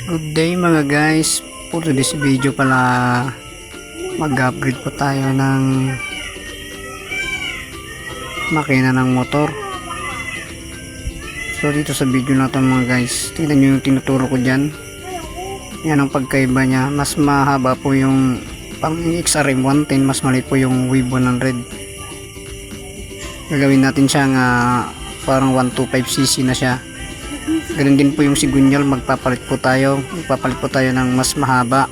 Good day mga guys. For this video pala mag-upgrade po tayo ng makina ng motor. So dito sa video na to mga guys, tingnan nyo yung tinuturo ko dyan. Yan ang pagkaiba nya. Mas mahaba po yung pang XRM 110, mas mali po yung Wave 100. Gagawin natin siyang parang 125cc na siya. Ganun din po yung sigunyal, magpapalit po tayo ng mas mahaba,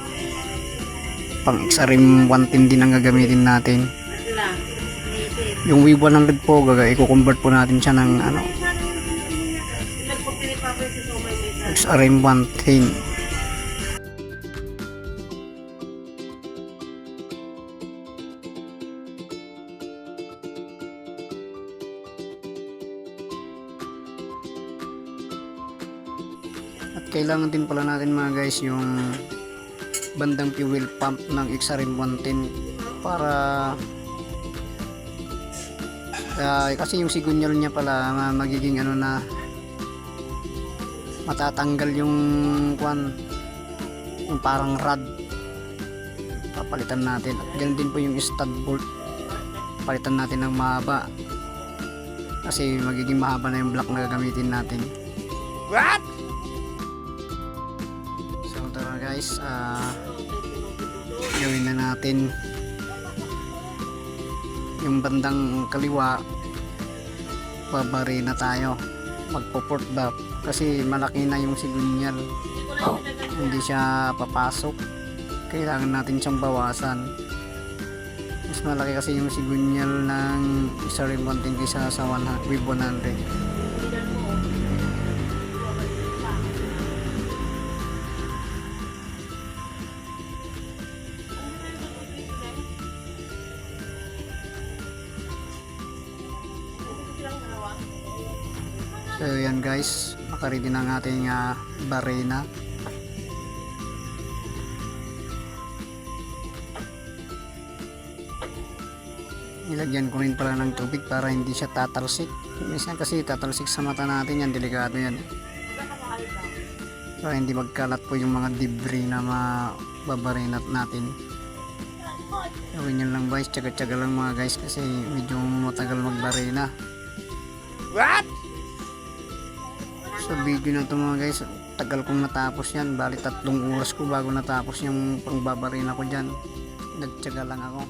pang XRM 110 din ang gagamitin natin. Yung Wave 100 po i-convert po natin siya ng XRM 110. At kailangan din pala natin mga guys yung bandang fuel pump ng XRM 110 para kasi yung sigunyal niya pala magiging matatanggal yung yung parang rod, papalitan natin. At ganun din po yung stud bolt, palitan natin ng mahaba kasi magiging mahaba na yung block na gagamitin natin. What? So tara guys, gawin na natin yung bandang kaliwa, babari na tayo, magpo-port back kasi malaki na yung sigunyal, hindi siya papasok, kailangan natin siyang bawasan. Mas malaki kasi yung sigunyal ng XRM 110 kaysa sa Wave 100. So yan guys, nakaready na ang ating barena. Nilagyan ko rin pala ng tubig para hindi siya tatalsik. Minsan kasi tatalsik sa mata natin yan, delikado yan. Para hindi magkalat po yung mga debris na mababarenat natin. Gawin nyo lang guys, tsaga-tsaga lang mga guys kasi medyo matagal magbarena. What? Sa video na ito mga guys, tagal kong natapos yan, bali 3 oras ko bago natapos yung pangbabarena ko dyan. Nagtsaga lang ako.